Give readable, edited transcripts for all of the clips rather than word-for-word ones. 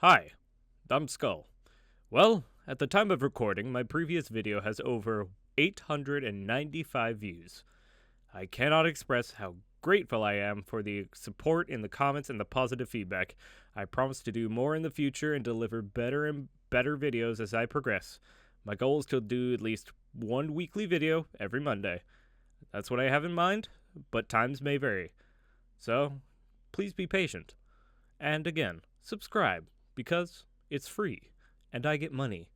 Hi, I'm Skull. Well, at the time of recording, my previous video has over 895 views. I cannot express how grateful I am for the support in the comments and the positive feedback. I promise to do more in the future and deliver better and better videos as I progress. My goal is to do at least one weekly video every Monday. That's what I have in mind, but times may vary. So, please be patient. And again, subscribe, because it's free, and I get money.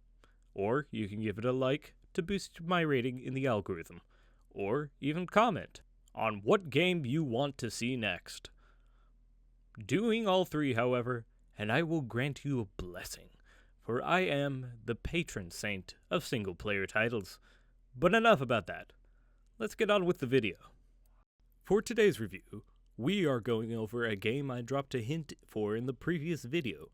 Or you can give it a like to boost my rating in the algorithm. Or even comment on what game you want to see next. Doing all three, however, and I will grant you a blessing, for I am the patron saint of single-player titles. But enough about that. Let's get on with the video. For today's review, we are going over a game I dropped a hint for in the previous video,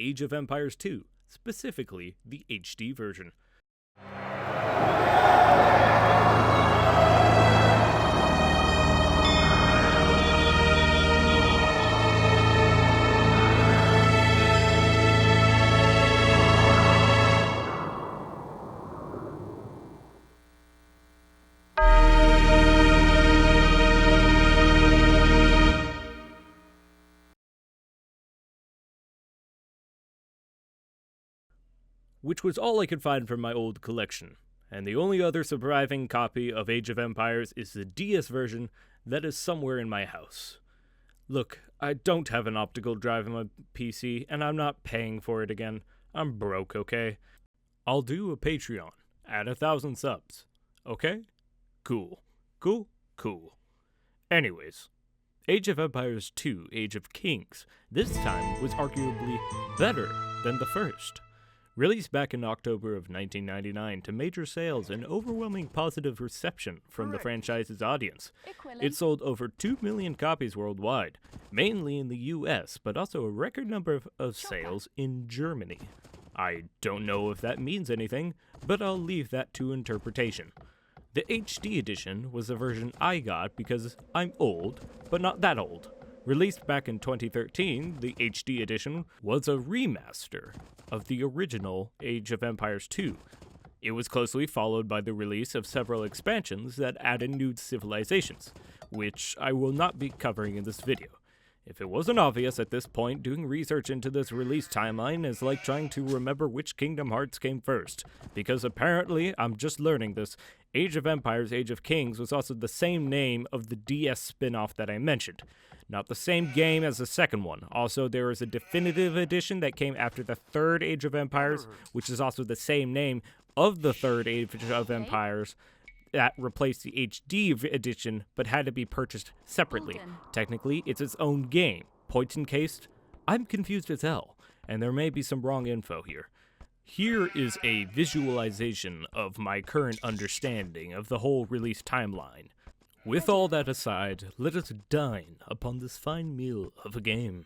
Age of Empires 2, specifically the HD version. Which was all I could find from my old collection, and the only other surviving copy of Age of Empires is the DS version that is somewhere in my house. Look, I don't have an optical drive in my PC, and I'm not paying for it again. I'm broke, okay? I'll do a Patreon at 1,000 subs, okay? Cool. Anyways, Age of Empires 2, Age of Kings, this time was arguably better than the first. Released back in October of 1999 to major sales and overwhelming positive reception from the franchise's audience. It sold over 2 million copies worldwide, mainly in the US, but also a record number of sales in Germany. I don't know if that means anything, but I'll leave that to interpretation. The HD edition was the version I got because I'm old, but not that old. Released back in 2013, the HD edition was a remaster of the original Age of Empires 2. It was closely followed by the release of several expansions that added new civilizations, which I will not be covering in this video. If it wasn't obvious at this point, doing research into this release timeline is like trying to remember which Kingdom Hearts came first, because apparently, I'm just learning this, Age of Empires Age of Kings was also the same name of the DS spin-off that I mentioned. Not the same game as the second one. Also, there is a definitive edition that came after the third Age of Empires, which is also the same name of the third Age of Empires, that replaced the HD edition, but had to be purchased separately. Technically, it's its own game. Point in case, I'm confused as hell, and there may be some wrong info here. Here is a visualization of my current understanding of the whole release timeline. With all that aside, let us dine upon this fine meal of a game.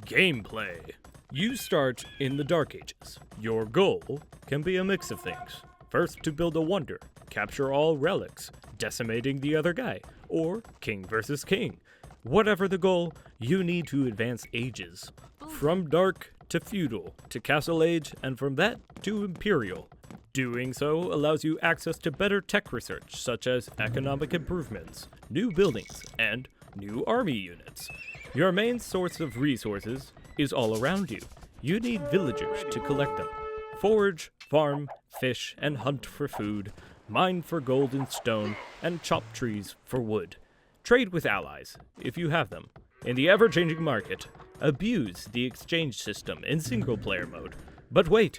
Gameplay. You start in the Dark Ages. Your goal can be a mix of things. First, to build a wonder, capture all relics, decimating the other guy, or king versus king. Whatever the goal, you need to advance ages. From Dark to Feudal to Castle Age, and from that to Imperial. Doing so allows you access to better tech research, such as economic improvements, new buildings, and new army units. Your main source of resources is all around you. You need villagers to collect them. Forage, farm, fish, and hunt for food, mine for gold and stone, and chop trees for wood. Trade with allies, if you have them. In the ever-changing market, abuse the exchange system in single-player mode. But wait!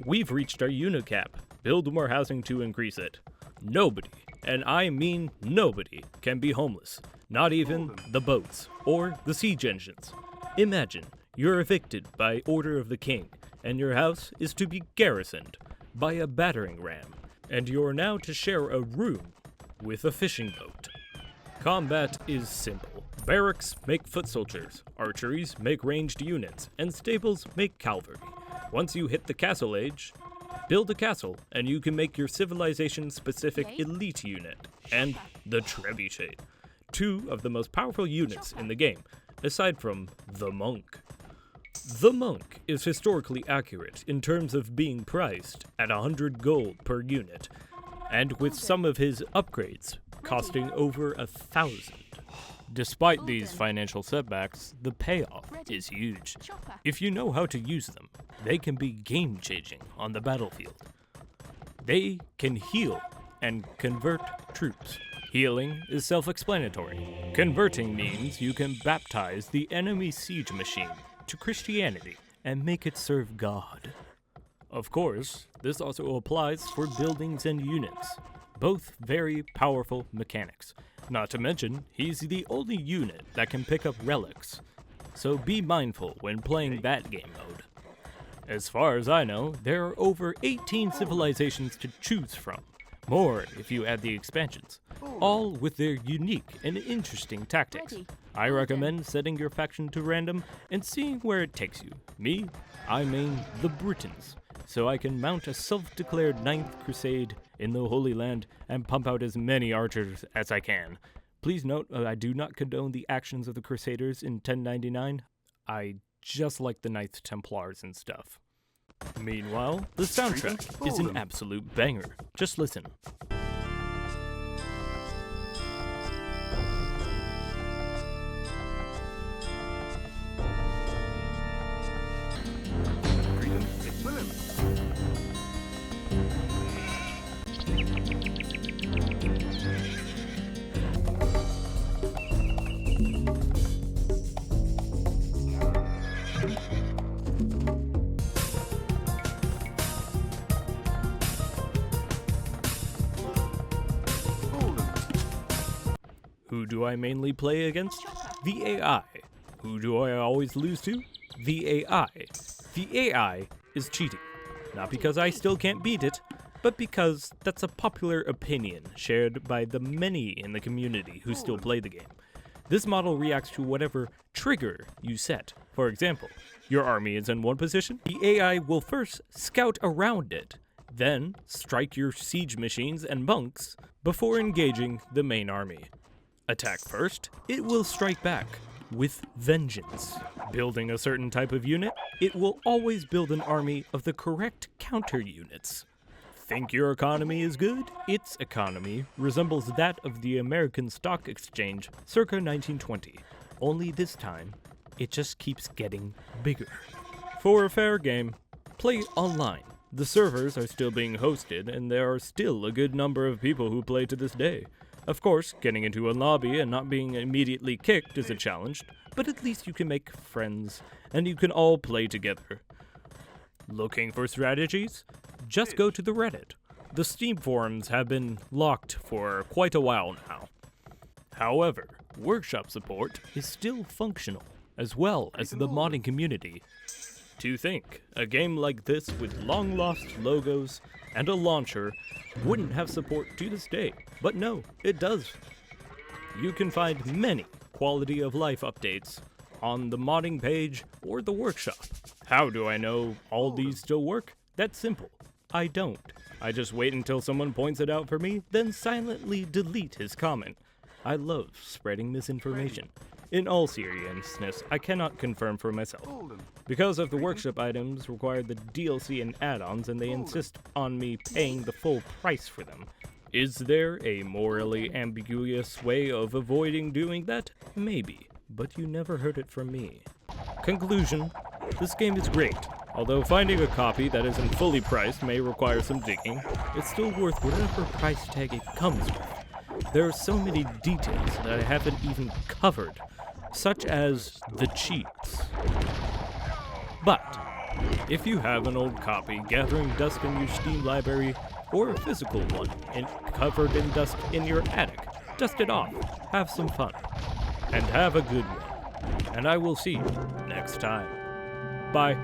We've reached our unit cap. Build more housing to increase it. Nobody, and I mean nobody, can be homeless. Not even the boats or the siege engines. Imagine you're evicted by order of the king, and your house is to be garrisoned by a battering ram, and you're now to share a room with a fishing boat. Combat is simple. Barracks make foot soldiers, archeries make ranged units, and stables make cavalry. Once you hit the Castle Age, build a castle, and you can make your civilization-specific elite unit, and the Trebuchet, two of the most powerful units in the game, aside from the Monk. The monk is historically accurate in terms of being priced at 100 gold per unit, and with some of his upgrades costing over 1,000. Despite these financial setbacks, the payoff is huge. If you know how to use them, they can be game-changing on the battlefield. They can heal and convert troops. Healing is self-explanatory. Converting means you can baptize the enemy siege machine to Christianity and make it serve God. Of course, this also applies for buildings and units, both very powerful mechanics. Not to mention, he's the only unit that can pick up relics, so be mindful when playing that game mode. As far as I know, there are over 18 civilizations to choose from, more if you add the expansions, all with their unique and interesting tactics. I recommend setting your faction to random and seeing where it takes you. Me, I main the Britons, so I can mount a self-declared 9th Crusade in the Holy Land and pump out as many archers as I can. Please note, I do not condone the actions of the Crusaders in 1099. I just like the Knights Templars and stuff. Meanwhile, the soundtrack is an absolute banger. Just listen. Who do I mainly play against? The AI. Who do I always lose to? The AI. The AI is cheating. Not because I still can't beat it, but because that's a popular opinion shared by the many in the community who still play the game. This model reacts to whatever trigger you set. For example, your army is in one position. The AI will first scout around it, then strike your siege machines and monks before engaging the main army. Attack first, it will strike back with vengeance. Building a certain type of unit, it will always build an army of the correct counter units. Think your economy is good? Its economy resembles that of the American Stock Exchange circa 1920, only this time, it just keeps getting bigger. For a fair game, play online. The servers are still being hosted, and there are still a good number of people who play to this day. Of course, getting into a lobby and not being immediately kicked is a challenge, but at least you can make friends, and you can all play together. Looking for strategies? Just go to the Reddit. The Steam forums have been locked for quite a while now. However, workshop support is still functional, as well as the modding community. To think, a game like this with long-lost logos and a launcher wouldn't have support to this day, but no, it does. You can find many quality of life updates on the modding page or the workshop. How do I know all these still work? That's simple. I don't. I just wait until someone points it out for me, then silently delete his comment. I love spreading misinformation. In all seriousness, I cannot confirm for myself. Because of the workshop items require the DLC and add-ons, and they insist on me paying the full price for them. Is there a morally ambiguous way of avoiding doing that? Maybe, but you never heard it from me. Conclusion, this game is great. Although finding a copy that isn't fully priced may require some digging, it's still worth whatever price tag it comes with. There are so many details that I haven't even covered, such as the cheats. But if you have an old copy gathering dust in your Steam library, or a physical one and covered in dust in your attic, dust it off, have some fun, and have a good one. And I will see you next time. Bye.